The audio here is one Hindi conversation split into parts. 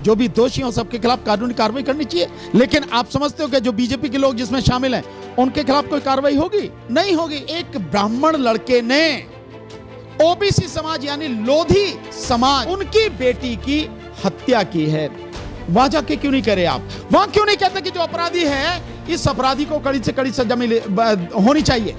जो भी दोषी हो सबके खिलाफ कानूनी कार्रवाई करनी चाहिए। लेकिन आप समझते हो कि जो बीजेपी के लोग जिसमें शामिल हैं उनके खिलाफ कोई कार्रवाई होगी? नहीं होगी। एक ब्राह्मण लड़के ने ओबीसी समाज यानी लोधी समाज उनकी बेटी की हत्या की है। वहां जाके क्यों नहीं करे आप? वहां क्यों नहीं कहते कि जो अपराधी है इस अपराधी को कड़ी से कड़ी सजा होनी चाहिए?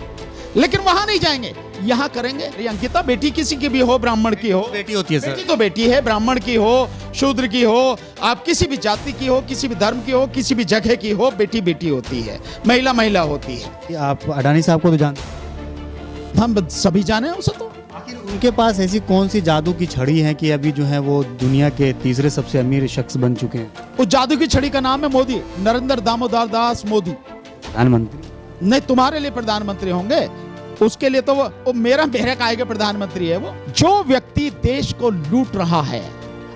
लेकिन वहां नहीं जाएंगे, यहां करेंगे। अंकिता बेटी किसी की भी हो, ब्राह्मण की हो, बेटी होती है सर। बेटी तो बेटी है, ब्राह्मण की हो, शूद्र की हो, आप किसी भी जाति की हो, किसी भी धर्म की हो, किसी भी जगह की हो, बेटी बेटी होती है, महिला महिला होती है। आप अडानी साहब को तो जानते? हम सभी जाने उसे। तो आखिर उनके पास ऐसी कौन सी जादू की छड़ी है कि अभी जो है वो दुनिया के तीसरे सबसे अमीर शख्स बन चुके हैं? उस जादू की छड़ी का नाम है मोदी, नरेंद्र दामोदर दास मोदी। प्रधानमंत्री नहीं, तुम्हारे लिए प्रधानमंत्री होंगे, उसके लिए तो वो मेरा काय के प्रधानमंत्री है। वो जो व्यक्ति देश को लूट रहा है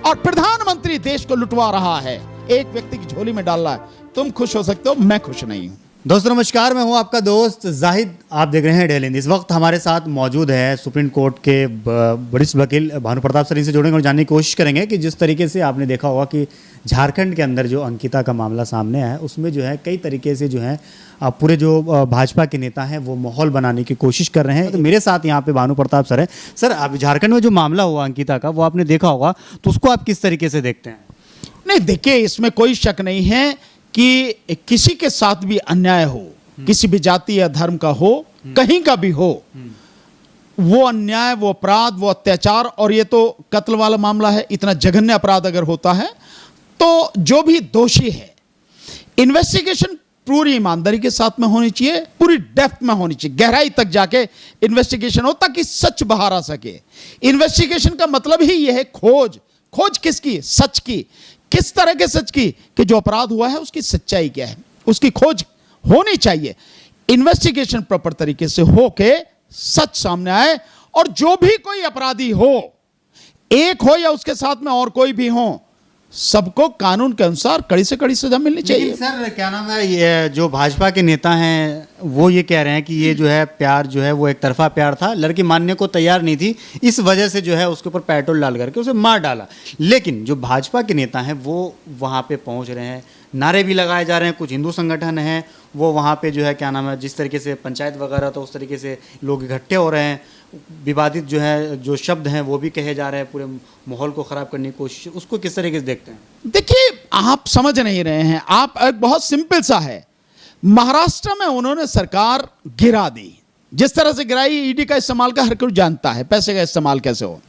और प्रधानमंत्री देश को लुटवा रहा है, एक व्यक्ति की झोली में डाल रहा है, तुम खुश हो सकते हो, मैं खुश नहीं हूं। दोस्तों नमस्कार, मैं हूं आपका दोस्त जाहिद। आप देख रहे हैं डेली न्यूज़। इस वक्त हमारे साथ मौजूद है सुप्रीम कोर्ट के वरिष्ठ वकील भानु प्रताप सर। इनसे जुड़ेंगे और जानने की कोशिश करेंगे कि जिस तरीके से आपने देखा होगा कि झारखंड के अंदर जो अंकिता का मामला सामने आया है उसमें जो है कई तरीके से जो है पूरे जो भाजपा के नेता हैं वो माहौल बनाने की कोशिश कर रहे हैं। तो मेरे साथ यहाँ पे भानु प्रताप सर है। सर, आप झारखंड में जो मामला हुआ अंकिता का वो आपने देखा होगा, तो उसको आप किस तरीके से देखते हैं? नहीं, देखिए इसमें कोई शक नहीं है कि किसी के साथ भी अन्याय हो, किसी भी जाति या धर्म का हो, कहीं का भी हो, वो अन्याय, वो अपराध, वो अत्याचार, और ये तो कत्ल वाला मामला है, इतना जघन्य अपराध अगर होता है तो जो भी दोषी है, इन्वेस्टिगेशन पूरी ईमानदारी के साथ में होनी चाहिए, पूरी डेप्थ में होनी चाहिए, गहराई तक जाके इन्वेस्टिगेशन हो ताकि सच बाहर आ सके। इन्वेस्टिगेशन का मतलब ही यह है खोज किसकी? सच की। किस तरह के सच की? कि जो अपराध हुआ है उसकी सच्चाई क्या है, उसकी खोज होनी चाहिए। इन्वेस्टिगेशन प्रॉपर तरीके से हो के सच सामने आए, और जो भी कोई अपराधी हो, एक हो या उसके साथ में और कोई भी हो, सबको कानून के अनुसार कड़ी से कड़ी सजा मिलनी चाहिए। सर क्या नाम है, ये जो भाजपा के नेता हैं वो ये कह रहे हैं कि ये जो है प्यार जो है वो एक तरफा प्यार था, लड़की मानने को तैयार नहीं थी, इस वजह से जो है उसके ऊपर पेट्रोल डाल करके उसे मार डाला। लेकिन जो भाजपा के नेता हैं वो वहाँ पे पहुँच रहे हैं, नारे भी लगाए जा रहे हैं। कुछ हिंदू संगठन हैं वो वहाँ पे जो है क्या नाम है, जिस तरीके से पंचायत वगैरह तो उस तरीके से लोग इकट्ठे हो रहे हैं, विवादित जो है जो शब्द हैं वो भी कहे जा रहे हैं, पूरे माहौल को खराब करने की कोशिश। उसको किस तरीके से देखते हैं? देखिए, आप समझ नहीं रहे हैं। आप एक बहुत सिंपल सा है, महाराष्ट्र में उन्होंने सरकार गिरा दी, जिस तरह से गिराई, ईडी का इस्तेमाल का हर कोई जानता है, पैसे का इस्तेमाल कैसे हो।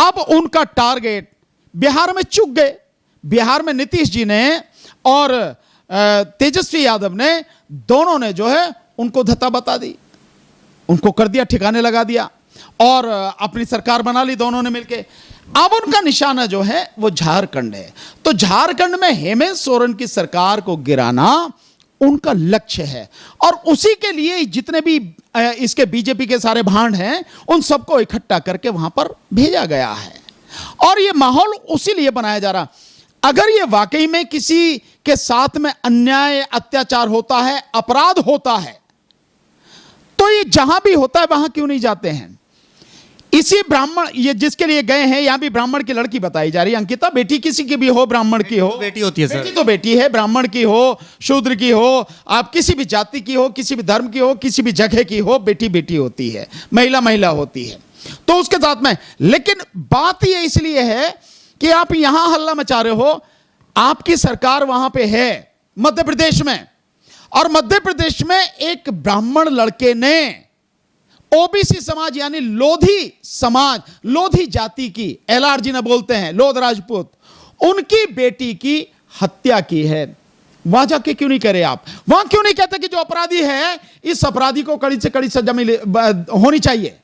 अब उनका टारगेट बिहार में चूक गए। बिहार में नीतीश जी ने और तेजस्वी यादव ने, दोनों ने जो है उनको धत्ता बता दी, उनको कर दिया, ठिकाने लगा दिया और अपनी सरकार बना ली दोनों ने मिलके। अब उनका निशाना जो है वो झारखंड है। तो झारखंड में हेमंत सोरेन की सरकार को गिराना उनका लक्ष्य है, और उसी के लिए जितने भी इसके बीजेपी के सारे भांड हैं उन सबको इकट्ठा करके वहां पर भेजा गया है, और ये माहौल उसी लिए बनाया जा रहा। अगर ये वाकई में किसी के साथ में अन्याय, अत्याचार होता है, अपराध होता है, तो ये जहां भी होता है वहां क्यों नहीं जाते हैं? इसी ब्राह्मण, ये जिसके लिए गए हैं, यहां भी ब्राह्मण की लड़की बताई जा रही है अंकिता। बेटी किसी की भी हो, ब्राह्मण की हो, बेटी होती है सर। बेटी तो बेटी है, ब्राह्मण की हो, शूद्र की हो, आप किसी भी जाति की हो, किसी भी धर्म की हो, किसी भी जगह की हो, बेटी बेटी होती है, महिला महिला होती है। तो उसके साथ में, लेकिन बात ये इसलिए है कि आप यहां हल्ला मचा रहे हो, आपकी सरकार वहां पे है मध्य प्रदेश में, और मध्य प्रदेश में एक ब्राह्मण लड़के ने ओबीसी समाज यानी लोधी समाज, लोधी जाति की, एलआर जी ने बोलते हैं, लोध राजपूत, उनकी बेटी की हत्या की है। वहां जाके क्यों नहीं करे आप? वहां क्यों नहीं कहते कि जो अपराधी है इस अपराधी को कड़ी से कड़ी सजा होनी चाहिए?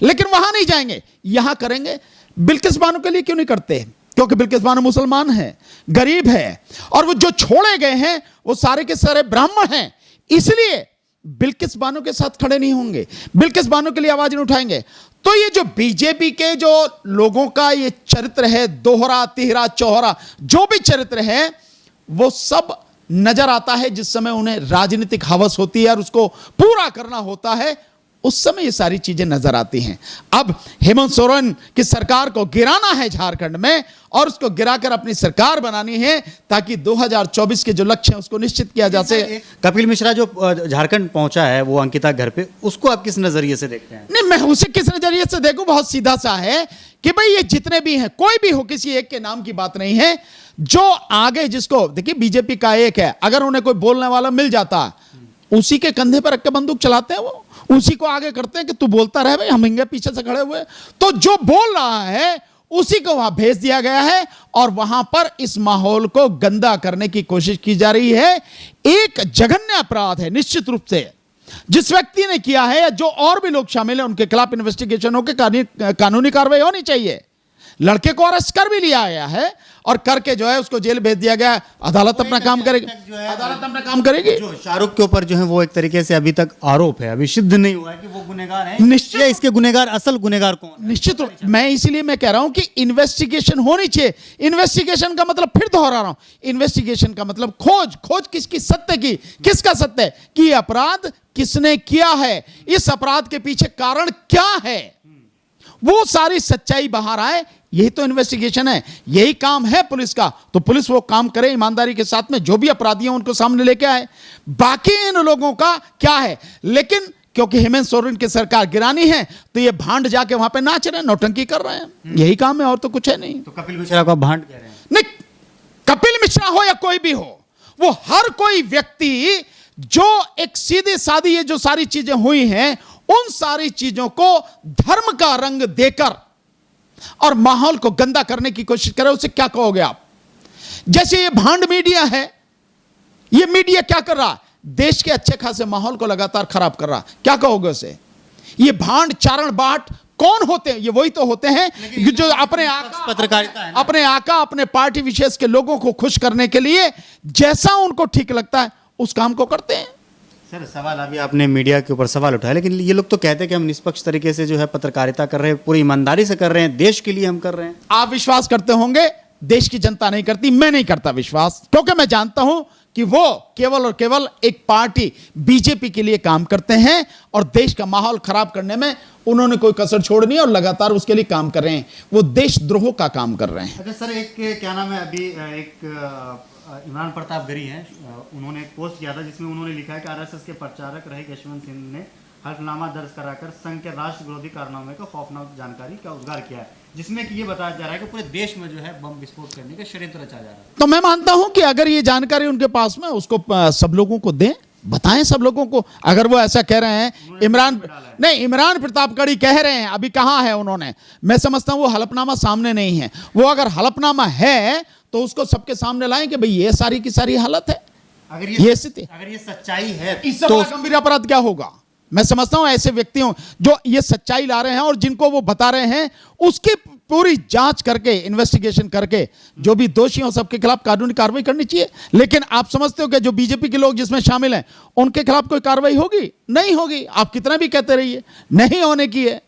लेकिन वहां नहीं जाएंगे, यहां करेंगे। बिल्किस बानो के लिए क्यों नहीं करते? क्योंकि बिल्किस बानो मुसलमान है, गरीब है, और वो जो छोड़े गए हैं वो सारे के सारे ब्राह्मण हैं, इसलिए बिल्किस बानो के साथ खड़े नहीं होंगे, बिल्किस बानो के लिए आवाज नहीं उठाएंगे। तो ये जो बीजेपी के जो लोगों का ये चरित्र है, दोहरा, तिहरा, चौहरा, जो भी चरित्र है, वो सब नजर आता है जिस समय उन्हें राजनीतिक हवस होती है और उसको पूरा करना होता है, उस समय ये सारी चीजें नजर आती हैं। अब हेमंत सोरेन की सरकार को गिराना है झारखंड में, और उसको गिराकर अपनी सरकार बनानी है ताकि 2024 के जो लक्ष्य हैं उसको निश्चित किया जा सके। कपिल मिश्रा जो झारखंड पहुंचा है वो अंकिता घर पे, उसको आप किस नजरिए से देखते हैं? नहीं, मैं उसे किस नजरिए से देखूं, बहुत सीधा सा है कि भाई ये जितने भी हैं, कोई भी हो, किसी एक के नाम की बात नहीं है। जो आगे जिसको देखिए, बीजेपी का एक है, अगर उन्हें कोई बोलने वाला मिल जाता, उसी के कंधे पर रख के बंदूक चलाते हैं, वो उसी को आगे करते हैं कि तू बोलता रहे भाई, हम इंगे पीछे से खड़े हुए। तो जो बोल रहा है उसी को वहां भेज दिया गया है, और वहां पर इस माहौल को गंदा करने की कोशिश की जा रही है। एक जघन्य अपराध है निश्चित रूप से, जिस व्यक्ति ने किया है या जो और भी लोग शामिल हैं उनके खिलाफ इन्वेस्टिगेशन होकर कानूनी कार्रवाई होनी चाहिए। लड़के को अरेस्ट कर भी लिया गया है, और करके जो है उसको जेल भेज दिया गया। अदालत अपना काम करेगी, अदालत अपना काम करेगी। जो शाहरुख के ऊपर जो है वो एक तरीके से अभी तक आरोप है, अभी सिद्ध नहीं हुआ है कि वो गुनहगार है। निश्चित, या इसके गुनहगार, असल गुनहगार कौन है? निश्चित रूप, मैं इसीलिए मैं कह रहा हूं कि इन्वेस्टिगेशन होनी चाहिए। इन्वेस्टिगेशन का मतलब, फिर दोहरा रहा हूं, इन्वेस्टिगेशन का मतलब खोज किसकी, सत्य की। किसका सत्य? कि अपराध किसने किया है, इस अपराध के पीछे कारण क्या है, वो सारी सच्चाई बाहर आए। यही तो इन्वेस्टिगेशन है, यही काम है पुलिस का। तो पुलिस वो काम करे ईमानदारी के साथ में, जो भी अपराधी हैं उनको सामने लेके आए। बाकी इन लोगों का क्या है, लेकिन क्योंकि हेमंत सोरेन की सरकार गिरानी है तो ये भांड जाके वहां पे नाच रहे हैं, नौटंकी कर रहे हैं। यही काम है, और तो कुछ है नहीं। तो कपिल मिश्रा को भांड कह रहे हैं? नहीं, कपिल मिश्रा हो या कोई भी हो, वो हर कोई व्यक्ति जो एक सीधी सादी ये जो सारी चीजें हुई हैं, उन सारी चीजों को धर्म का रंग देकर और माहौल को गंदा करने की कोशिश करे, उसे क्या कहोगे आप? जैसे ये भांड मीडिया है, ये मीडिया क्या कर रहा? देश के अच्छे खासे माहौल को लगातार खराब कर रहा। क्या कहोगे उसे? ये भांड चारण बाट कौन होते हैं? ये वही तो होते हैं जो अपने आका, पत्रकारिता है ना? अपने आका, अपने पार्टी विशेष के लोगों को खुश करने के लिए जैसा उनको ठीक लगता है उस काम को करते हैं। सर, सवाल अभी आपने मीडिया के ऊपर सवाल उठाया, लेकिन ये लोग तो कहते हैं कि हम निष्पक्ष तरीके से जो है पत्रकारिता कर रहे हैं, पूरी ईमानदारी से कर रहे हैं, देश के लिए हम कर रहे हैं। आप विश्वास करते होंगे, देश की जनता नहीं करती, मैं नहीं करता विश्वास, क्योंकि मैं जानता हूं कि वो केवल और केवल एक पार्टी बीजेपी के लिए काम करते हैं, और देश का माहौल खराब करने में उन्होंने कोई कसर छोड़नी है, और लगातार उसके लिए काम कर रहे हैं। वो देशद्रोह का काम कर रहे हैं। अच्छा सर, एक क्या नाम है, अभी एक इमरान प्रताप गरी हैं, उन्होंने एक पोस्ट किया था जिसमें उन्होंने लिखा है कि आरएसएस के प्रचारक रहे यशवंत सिंह ने हल्फनामा दर्ज कराकर संघ के राष्ट्र विरोधी कारनामे का खौफनाक जानकारी का उजागर किया है, जिसमें कि ये बताया जा रहा है कि पूरे देश में जो है बम विस्फोट करने का षड्यंत्र रचा जा रहा है। तो मैं मानता हूं कि अगर ये जानकारी उनके पास में, उसको सब लोगों को दें, बताएं सब लोगों को। अगर वो ऐसा कह रहे हैं, इमरान प्रताप गढ़ी कह रहे हैं, अभी कहां है उन्होंने, मैं समझता हूं वो हलफनामा सामने नहीं है। वो अगर हलफनामा है तो उसको सबके सामने लाएं कि भाई ये सारी की सारी हालत है, अगर ये स्थिति, अगर ये सच्चाई है इससे तो बड़ा गंभीर अपराध क्या होगा? मैं समझता हूं ऐसे व्यक्तियों जो ये सच्चाई ला रहे हैं और जिनको वो बता रहे हैं, उसकी पूरी जांच करके, इन्वेस्टिगेशन करके जो भी दोषी हो सबके खिलाफ कानूनी कार्रवाई करनी चाहिए। लेकिन आप समझते हो कि जो बीजेपी के लोग जिसमें शामिल हैं उनके खिलाफ कोई कार्रवाई होगी? नहीं होगी। आप कितना भी कहते रहिए, नहीं होने की है।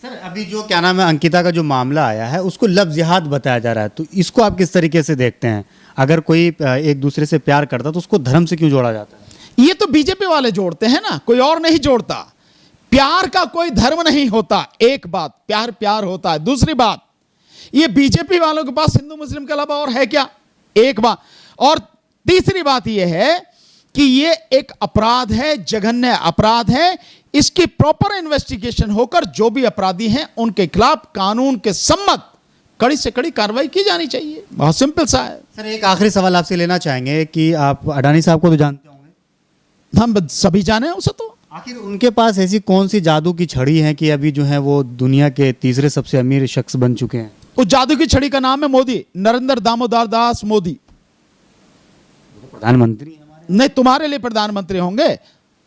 सर, अभी जो क्या नाम है अंकिता का जो मामला आया है उसको लव जिहाद बताया जा रहा है, तो इसको आप किस तरीके से देखते हैं? अगर कोई एक दूसरे से प्यार करता तो उसको धर्म से क्यों जोड़ा जाता है? ये तो बीजेपी वाले जोड़ते हैं ना, कोई और नहीं जोड़ता। प्यार का कोई धर्म नहीं होता, एक बात, प्यार प्यार होता है। दूसरी बात, ये बीजेपी वालों के पास हिंदू मुस्लिम के अलावा और है क्या? एक बात। और तीसरी बात यह है कि ये एक अपराध है, जघन्य अपराध है। इसकी प्रॉपर इन्वेस्टिगेशन होकर जो भी अपराधी हैं उनके खिलाफ कानून के सम्मत कड़ी से कड़ी कार्रवाई की जानी चाहिए। बहुत सिंपल सा है। सर, एक आखिरी सवाल आपसे लेना चाहेंगे कि आप अडानी साहब को तो जानते होंगे? हम सभी जाने हैं उसे। तो आखिर उनके पास ऐसी कौन सी जादू की छड़ी है कि अभी जो है वो दुनिया के तीसरे सबसे अमीर शख्स बन चुके हैं? उस जादू की छड़ी का नाम है मोदी, नरेंद्र दामोदर दास मोदी। प्रधानमंत्री हमारे? नहीं, तुम्हारे लिए प्रधानमंत्री होंगे,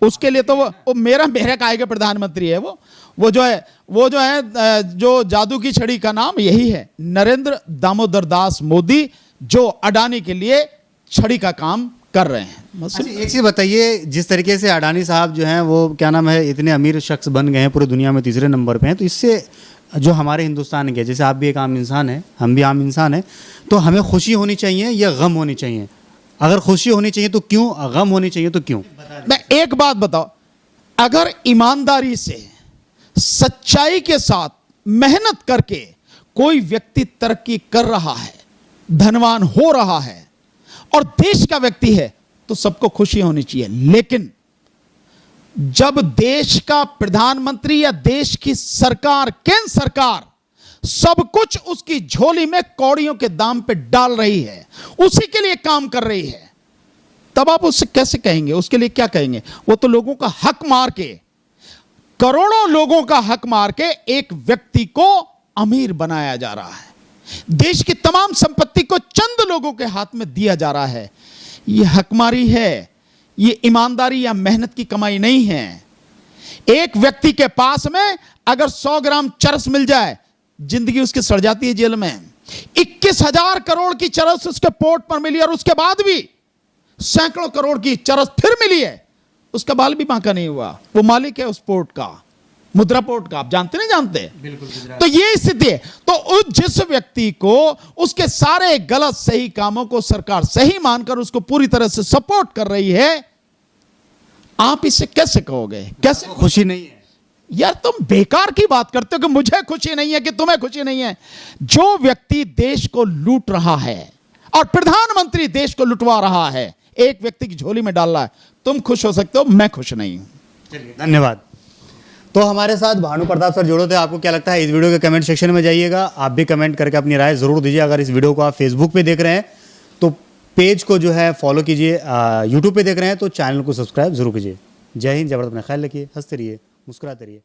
उसके लिए तो वो मेरे काय के प्रधानमंत्री है। वो जो है जो जादू की छड़ी का नाम यही है, नरेंद्र दामोदर दास मोदी, जो अडानी के लिए छड़ी का काम कर रहे हैं। अच्छा, एक चीज बताइए, जिस तरीके से अडानी साहब जो हैं वो क्या नाम है इतने अमीर शख्स बन गए हैं, पूरी दुनिया में तीसरे नंबर पे हैं, तो इससे जो हमारे हिंदुस्तान के, जैसे आप भी एक आम इंसान हैं, हम भी आम इंसान हैं, तो हमें खुशी होनी चाहिए या गम होनी चाहिए? अगर खुशी होनी चाहिए तो क्यों, गम होनी चाहिए तो क्यों? मैं एक बात बताओ, अगर ईमानदारी से, सच्चाई के साथ मेहनत करके कोई व्यक्ति तरक्की कर रहा है, धनवान हो रहा है और देश का व्यक्ति है, तो सबको खुशी होनी चाहिए। लेकिन जब देश का प्रधानमंत्री या देश की सरकार, केंद्र सरकार सब कुछ उसकी झोली में कौड़ियों के दाम पे डाल रही है, उसी के लिए काम कर रही है, तब आप उससे कैसे कहेंगे? उसके लिए क्या कहेंगे? वो तो लोगों का हक मार के, करोड़ों लोगों का हक मार के एक व्यक्ति को अमीर बनाया जा रहा है, देश की तमाम संपत्ति को चंद लोगों के हाथ में दिया जा रहा है। यह हकमारी है, यह ईमानदारी या मेहनत की कमाई नहीं है। एक व्यक्ति के पास में अगर 100 ग्राम चरस मिल जाए, जिंदगी उसकी सड़ जाती है जेल में। 21,000 करोड़ की चरस उसके पोर्ट पर मिली और उसके बाद भी सैकड़ों करोड़ की चरस फिर मिली है, उसका बाल भी बांका नहीं हुआ। वो मालिक है उस पोर्ट का, मुद्रा पोर्ट का। आप जानते नहीं जानते? बिल्कुल। तो ये स्थिति है। तो जिस व्यक्ति को उसके सारे गलत सही कामों को सरकार सही मानकर उसको पूरी तरह से सपोर्ट कर रही है, आप इसे कैसे कहोगे? कैसे? खुशी नहीं है यार, तुम बेकार की बात करते हो कि मुझे खुशी नहीं है, कि तुम्हें खुशी नहीं है। जो व्यक्ति देश को लूट रहा है और प्रधानमंत्री देश को लुटवा रहा है, एक व्यक्ति की झोली में डाल रहा है, तुम खुश हो सकते हो, मैं खुश नहीं हूं। चलिए, धन्यवाद। तो हमारे साथ भानु प्रताप सर जुड़े थे। आपको क्या लगता है? इस वीडियो के कमेंट सेक्शन में जाइएगा, आप भी कमेंट करके अपनी राय जरूर दीजिए। अगर इस वीडियो को आप फेसबुक पे देख रहे हैं तो पेज को जो है फॉलो कीजिए, यूट्यूब पे देख रहे हैं तो चैनल को सब्सक्राइब जरूर कीजिए। जय हिंद, जय भारत, अपना ख्याल रखिए, हंसते रहिए, मुस्कुराते रहिए।